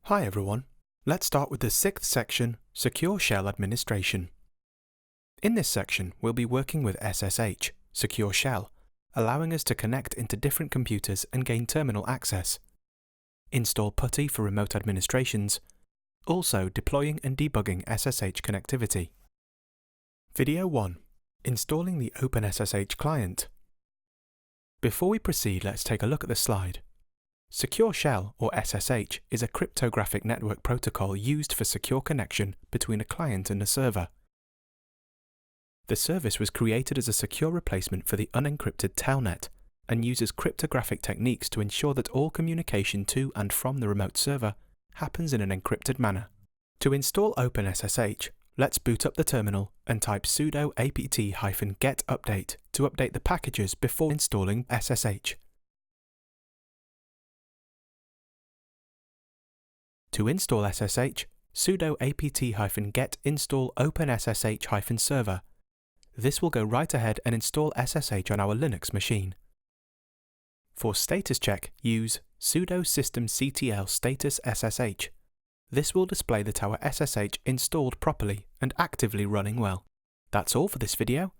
Hi everyone. Let's start with the 6th section, Secure Shell Administration. In this section, we'll be working with SSH, Secure Shell, allowing us to connect into different computers and gain terminal access. Install PuTTY for remote administrations, also deploying and debugging SSH connectivity. Video 1. Installing the OpenSSH client. Before we proceed, let's take a look at the slide. Secure Shell, or SSH, is a cryptographic network protocol used for secure connection between a client and a server. The service was created as a secure replacement for the unencrypted telnet and uses cryptographic techniques to ensure that all communication to and from the remote server happens in an encrypted manner. To install OpenSSH, let's boot up the terminal and type sudo apt-get update to update the packages before installing SSH. To install SSH, sudo apt-get install OpenSSH-server. This will go right ahead and install SSH on our Linux machine. For status check, use sudo systemctl status SSH. This will display that our SSH installed properly and actively running well. That's all for this video.